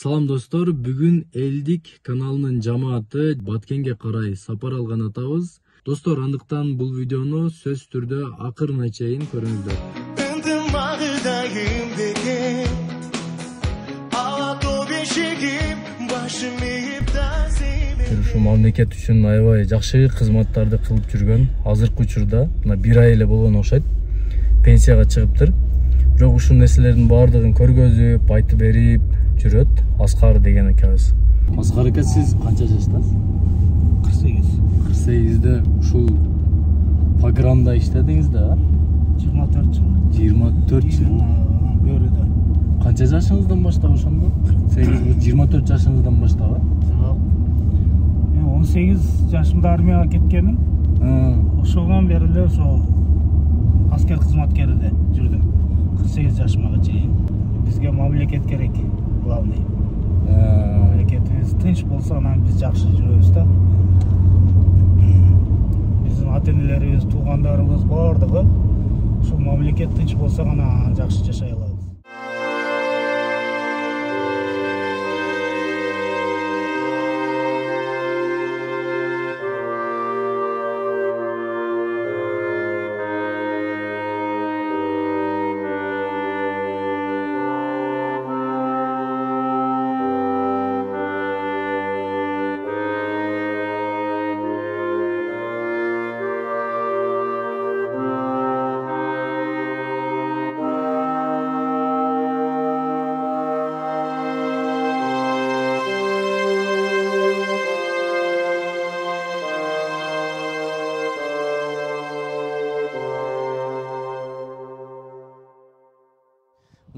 Салам достор, бүгүн Элдик каналынын жамааты Баткенге карай сапар алган атабыз. Достор, андыктан бул видеону сөз түрдө акырына чейин көрүңүздөр. Ушу мамлекет үчүн аябай жакшы кызматтарды кылып жүргөн, азыркы учурда мына 1 ай эле болгон окшойт. Пенсияга чыгыптыр. Бирок ушул нерселердин баардыгын көргөзүп, айтып берип жүрөт Аскар деген экебиз. Аскар эке, сиз канча жаштасыз? 48. 48де ушул программада иштедиңиз да? 24 жыл. 24 жыл. Бөрүдө. Канча жашыңыздан баштап ошондо? 48, 24 жашыңыздан баштап? Жок. Мен 18 жашымда армияга кеткенмин. Ошондон бери эле ошо аскер кызматкеринде жүрдүм. 48 жашыма чейин. Бизге мамлекет керек, главный. Мамлекетибиз тынч болсо, анан биз жакшы жүрөбүз да. Биздин ата-энелерибиз, туугандарыбыз баардыгы ушул мамлекет тынч болсо гана жакшы жашай алабыз.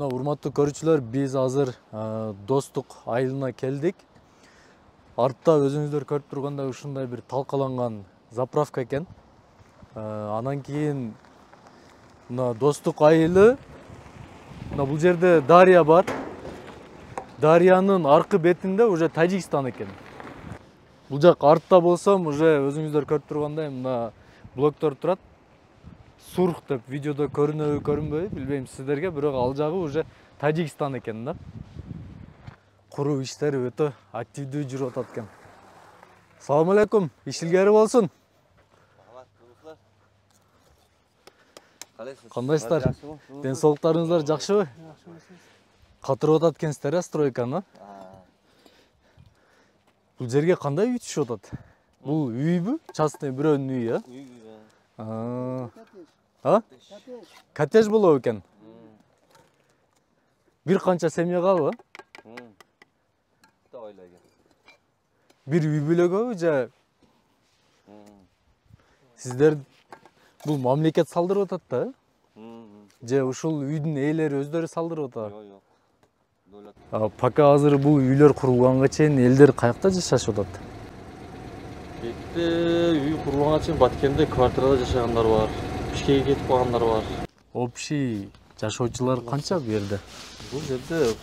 Урматтуу көрүүчүлөр, биз азыр достук айылына келдик. Артта өзүңүздөр көрүп тургандай ушундай бир талкаланган заправка экен. Анан кийин мына достук айылы, мына бул жерде дария бар. Дарыянын аркы бетинде уже Тажикстан экен. Бул жак артта болсом, уже өзүңүздөр көрүп тургандай мына блоктор турат. Сурх деп видеодо көрүнөбү көрүнбөйбү билбейм сиздерге, бирок ал жагы уже Тажикстан экен да. Куруу иштери өтө активдүү жүрүп атат экен. Салам алейкум, иш илгери болсун. Кандайсыздар? Ден соолуктарыңыздар жакшыбы? Катырып атат экенсиздер, стройканы. Бул жерге кандай үй түшүп атат? Бул үйбү? Частный бирөөнүн үйү, Коттедж болобу экен? Бир канча семьяга бир үй бүлөгөбү же? Сиздер бул мамлекет салдырып атат да? Же ушул үйдүн ээлери өздөрү салдырып атат? Жок. Пока азыр бул үйлөр курулганга чейин элдер каякта жашашып атат? Бетте үй курулганга чейин Баткенде квартирада жашагандар бар. Бишкекке кетип калгандар бар. Общий жашоочулар канча бу жерде? Бул жерде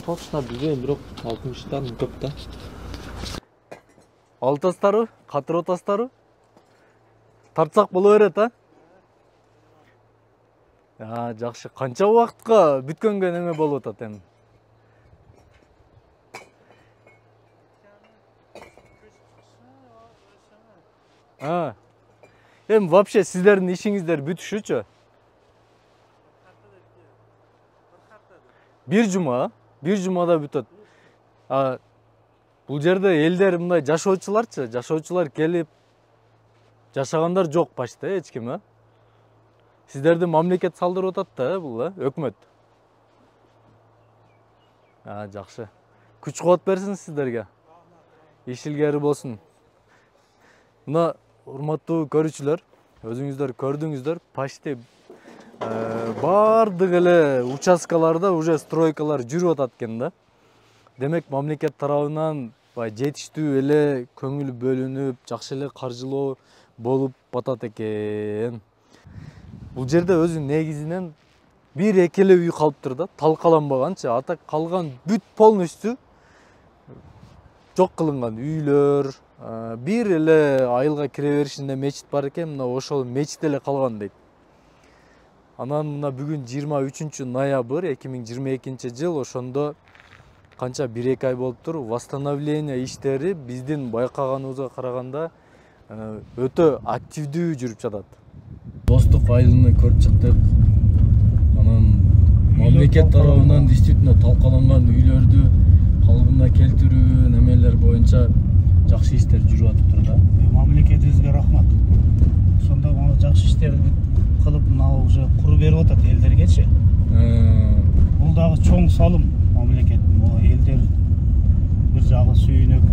точно билбейм, бирок 60тан көп да. Алып атасыздарбы? Катырып атасыздарбы? Тартсак боло берет, жакшы. Канча убакытка бүткөнгө неме болуп атат эми? Эми вообще сиздердин ишиңиздер бүтүшүчү? Бир жумада бүтөт. Бул жерде элдер мындай жашоочулар келип жашагандар жок почти эч ким, Сиздерди мамлекет салдырып атат да бул, өкмөт. Жакшы. Күч кубат берсин сиздерге. Иш илгери болсун. Мына урматтуу көрүүчүлөр, өзүңүздөр көрдүңүздөр, почти баардык эле участкаларда уже стройкалар жүрүп атат экен да. Демек мамлекет тарабынан жетиштүү эле көңүл бөлүнүп, жакшы эле каржылоо болуп атат экен. Бул жерде өзү негизинен бир эки эле үй калыптыр да, талкаланбаганчы. Ата калган бүт полностью жок кылынган үйлөр. Бир эле айылга кире беришинде мечит бар экен, мына ошол мечит эле калган дейт. Анан мына бүгүн 23 ноябрь 2022 жыл, ошондо канча 1-2 ай болуптур. Восстановление иштери биздин байкаганыбызга караганда өтө активдүү жүрүп жатат. Достук айылын көрүп чыктык. Анан мамлекет тарабынан действительно талкаланган үйлөрдү калыбына келтирүү немелер боюнча жакшы иштер жүрүп атыптыр да. Мамлекетибизге рахмат. Ошондо мына жакшы иштерди кылып, мына уже куру берип атат элдергечи. Бул дагы чоң салым мамлекеттин. Элдер бир жагы сүйүнүп,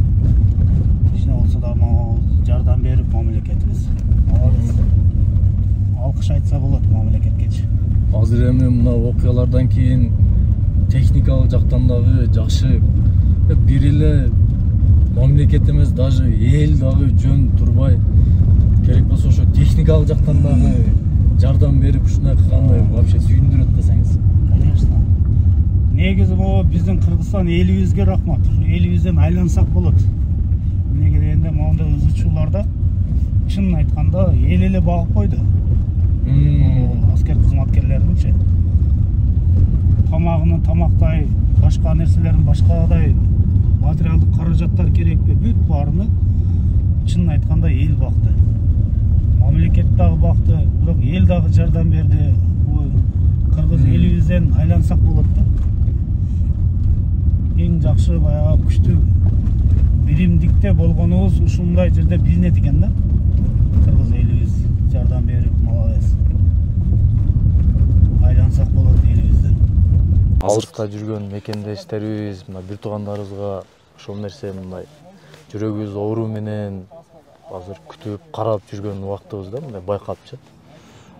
кичине болсо да жардам берип мамлекетибиз. Алкыш айтса болот мамлекеткечи. Азыр эми мына окуялардан кийин техникалык жактан дагы жакшы, бир эле мамлекет эмес, даже эл дагы жөн турбай, керек болсо ошо техникалык жактан дагы жардам берип ушундай кылганы вообще сүйүндүрөт десеңиз. Конечно. Негизи бул биздин Кыргызстан элибизге рахмат. Элибизден айлансак болот. Эмнеге дегенде моундай ызычууларда чынын айтканда эл эле багып койду. Аскер кызматкерлеринчи тамагынын тамактай, башка нерселерин башкадай материалдык каражаттар керекпи, бүт баарыны чынын айтканда эл бакты. Мамлекет дагы бакты, бирок эл дагы жардам берди. Кыргыз элибизден айлансак болот да. Эң жакшы баягы күчтүү биримдикте болгонубуз ушундай жерде билинет экен да. Кыргыз элибиз жардам берип, молодец. Айлансак болот элибизден. Алыста жүргөн мекендештерибиз, мына бир туугандарыбызга ошол нерсе мындай жүрөгүбүз оору менен азыр күтүп, карап жүргөн убактыбызда мындай байкапчы.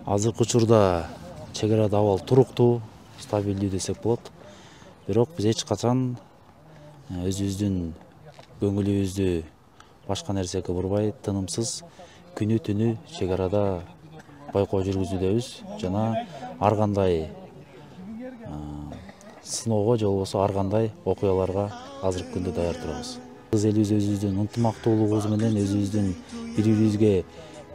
Азыркы учурда чек арада абал туруктуу, стабилдүү десек болот. Бирок биз эч качан өзүбүздүн көңүлүбүздү башка нерсеге бурбай, тынымсыз күнү түнү чек арада байкоо жүргүзүүдөбүз жана ар кандай сыноого же болбосо ар кандай окуяларга азыркы күндө даяр турабыз. Кыргыз элибиз өзүбүздүн ынтымактуулугубуз менен, өзүбүздүн бири-бирибизге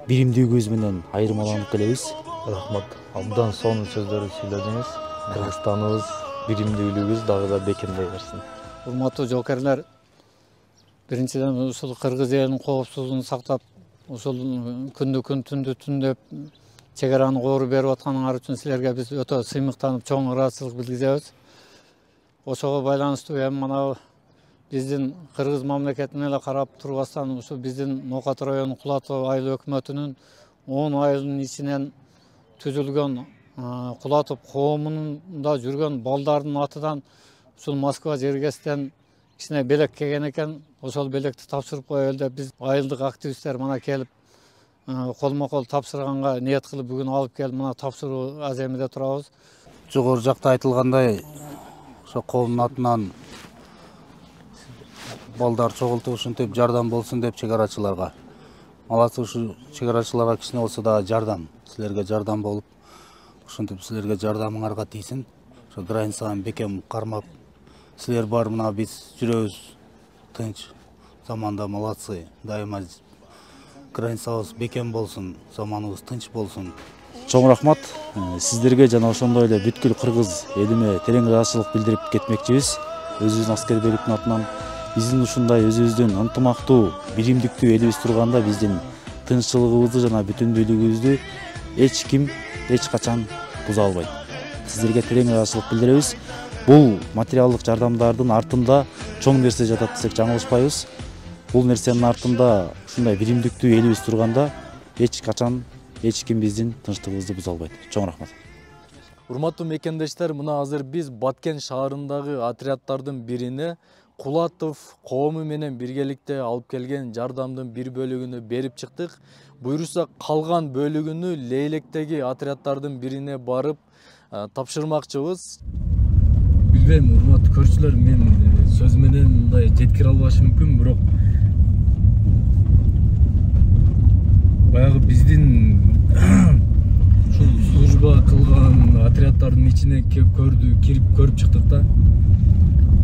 биримдүүлүгүбүз менен айырмаланып келебиз. Рахмат. Абдан сонун сөздөрдү сүйлөдүңүз. Кыргызстаныбыз биримдүүлүгүбүз дагы да бекемдей берсин. Урматтуу жоокерлер, биринчиден ушул кыргыз элинин коопсуздугун сактап, ушул күндү күн, түндү түн деп чек араны коору берип атканыңар үчүн силерге биз өтө сыймыктанып чоң ыраазычылык билдиребиз. Ошого байланыштуу эми мына биздин Кыргыз мамлекетине эле карап турбастан, ушу биздин Ноокат району Кулатов айыл өкмөтүнүн 10 айылдын ичинен түзүлгөн Кулатов коомунда жүргөн балдардын атынан ушул Москва жергесинен кичине белек келген экен. Ошол белекти тапшырып коелу деп биз айылдык активисттер мына келип колмо-кол тапшырганга ниет кылып бүгүн алып келип мына тапшыруу аземиде турабыз. Жогору жакта айтылгандай, ошо коомдун атынан балдар чогултуп ушинтип жардам болсун деп чек арачыларга. Аласы ушу чек арачыларга кичине болсо да жардам, силерге жардам болуп, ушинтип силерге жардамыңарга тийсин. Ошо границаны бекем кармап, силер бар мына биз жүрөбүз тынч заманда, молодцы. Дайыма границабыз бекем болсун, заманыбыз тынч болсун. Чоң рахмат сиздерге жана ошондой эле бүткүл кыргыз элиме терең ыраазычылык билдирип кетмекчибиз. Өзүбүздүн аскер бөлүктүн атынан биздин ушундай өзүбүздүн ынтымактуу, биримдиктүү элибиз турганда биздин тынччылыгыбызды жана бүтүндүүлүгүбүздү эч ким эч качан буза албайт. Сиздерге терең ыраазычылык билдиребиз. Бул материалдык жардамдардын артында чоң нерсе жатат десек жаңылышпайбыз. Бул нерсенин артында ушундай биримдиктүү элибиз турганда эч качан эч ким биздин тынчтыгыбызды буза албайт. Чоң рахмат. Урматтуу мекендештер, мына азыр биз Баткен шаарындагы отряддардын бирине Кулатов коому менен биргеликте алып келген жардамдын бир бөлүгүнү берип чыктык. Буйруса калган бөлүгүнү Лейлектеги отряддардын бирине барып тапшырмакчыбыз. Билбейм, урматтуу көрүүчүлөр, мен сөз менен мындай жеткире албашым мүмкүн, бирок баягы биздин ушул служба кылган отряддардын ичине кирип көрүп чыктык да.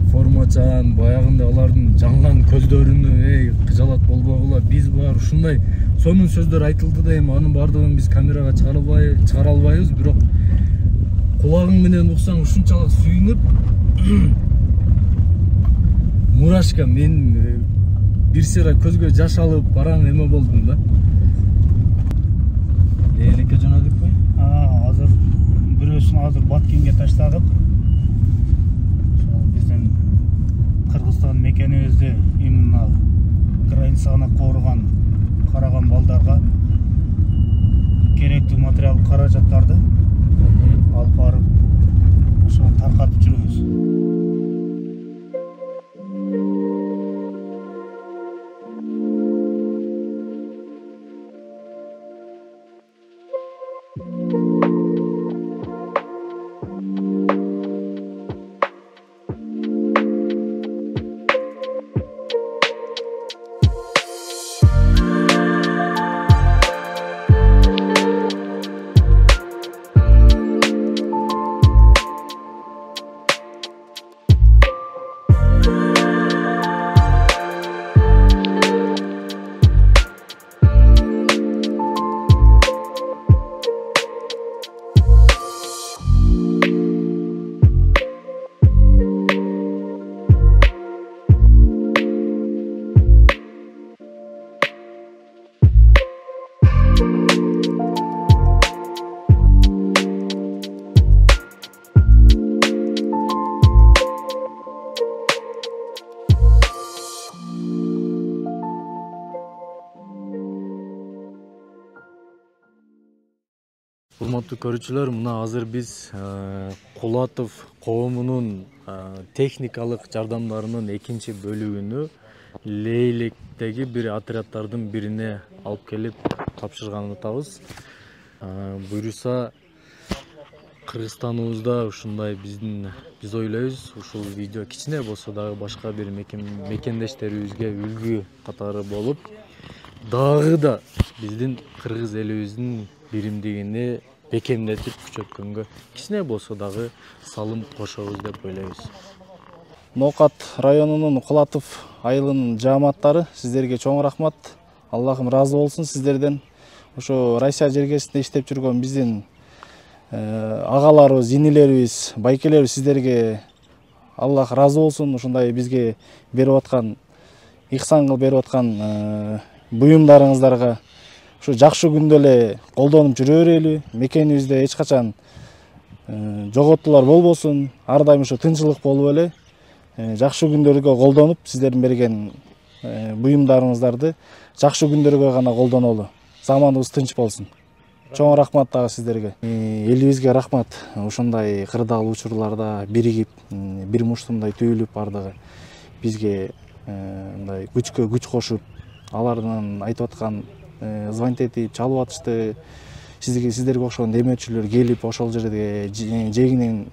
Формачан, баягындай алардын жанган көздөрүнө кыжалат болбогула, биз бар, ушундай сонун сөздөр айтылды да, эми анын бардыгын биз камерага чыгара албайбыз, бирок кулагың менен уксаң ушунчалык сүйүнүп Ивашка, мен бир сыйра көзгө жаш алып бараң эме болдум да. Элекке жөнөдүкпү? Азыр бирөөсүн азыр Баткенге таштадык. Биздин Кыргызстан мекенибизде именно границаны корган караган балдарга керектүү материал каражаттарды алып барып ошону таркатып жүрөбүз. Урматтуу көрүүчүлөр, мына азыр биз Кулатов коомунун техникалык жардамдарынын экинчи бөлүгүнү Лейлектеги бир отряддардын бирине алып келип тапшырганын атабыз. Буюрса Кыргызстаныбызда ушундай биз ойлойбуз, ушул видео кичине болсо дагы башка бир мекендештерибизге үлгү катары болуп, дагы да биздин кыргыз элибиздин биримдигини бекемдетип күчөткөнгө кичине болсо дагы салым кошобуз деп ойлойбуз. Ноокат районунун Кулатов айылынын жааматтары, сиздерге чоң рахмат. Аллахым разы болсун сиздерден. Ошо Россия жергесинде иштеп жүргөн биздин агаларыбыз, инилерибиз, байкелерибиз, сиздерге Аллах разы болсун. Ушундай бизге берип аткан, ихсан кылып берип аткан буюмдарыңыздарга ушу жакшы күндө эле колдонуп жүрө берели. Мекенибизде эч качан жоготуулар болбосун. Ар дайым ушу тынчылык болуп эле жакшы күндөргө колдонуп, сиздердин берген буюмдарыңыздарды жакшы күндөргө гана колдонолу. Заманыбыз тынч болсун. Чоң рахмат дагы сиздерге. Элибизге рахмат. Ушундай кырдаал учурларда биригип, бир муштумдай түйүлүп бардыгы бизге мындай күчкө күч кошуп, алардын айтып аткан звонить этип чалып атышты. Сиздерге окшогон демөчүлөр келип ошол жерде жегинен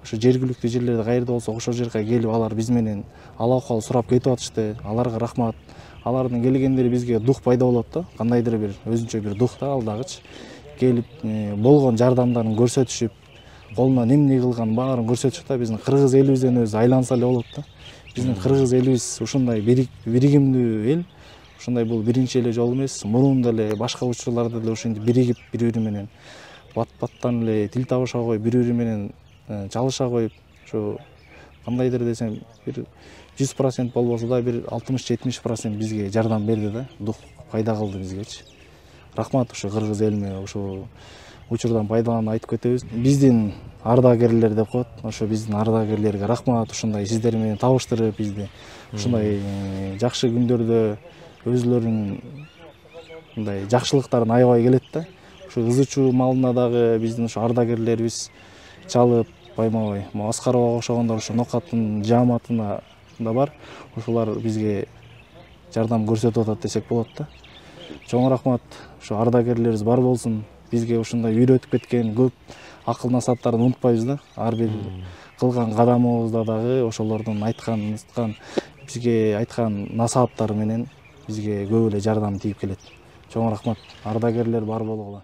ошо жергиликтүү жерлерде каерде болсо ошол жерге келип алар биз менен алакал сурап кетип атышты. Аларга рахмат. Алардын келгендери бизге дух пайда болот да. Кандайдыр бир өзүнчө бир дух да, ал дагычы келип болгон жардамдарын көрсөтүшүп, колунан эмне кылган баарын көрсөтүшүп да, биздин кыргыз элибизден өзү айланса эле болот да. Биздин кыргыз элибиз ушундай биригимдүү эл. Ушундай бул биринчи эле жолу эмес, мурун деле башка учурларда деле ушинтип биригип бири-бири менен бат-баттан эле тил табыша коюп, бири-бири менен чалыша коюп, ошо кандайдыр десем бир 100% болбосо да бир 60-70% бизге жардам берди да, дух пайда кылды бизгечи. Рахмат ушу кыргыз элиме, ошо учурдан пайдаланып айтып кетебиз. Биздин ардагерлер деп коет, ошо биздин ардагерлерге рахмат, ушундай сиздер менен табыштырып бизди ушундай жакшы күндөрдө өзлөрүнүн мындай жакшылыктарын аябай келет да. Ушу ызычуу малына дагы биздин ушу ардагерлерибиз чалып, байма-бай, Аскаровага окшогондор ушу Ноокаттын жааматына да бар. Ошолар бизге жардам көрсөтүп атат десек болот да. Чоң рахмат. Ушу ардагерлерибиз бар болсун. Бизге ушундай үйрөтүп кеткен көп акыл насааттарды унутпайбыз да. Ар бир кылган кадамыбызда дагы ошолордун бизге айткан насааттары менен бизге көп эле жардам тийип келет. Чоң рахмат. Ардагерлер бар болгула.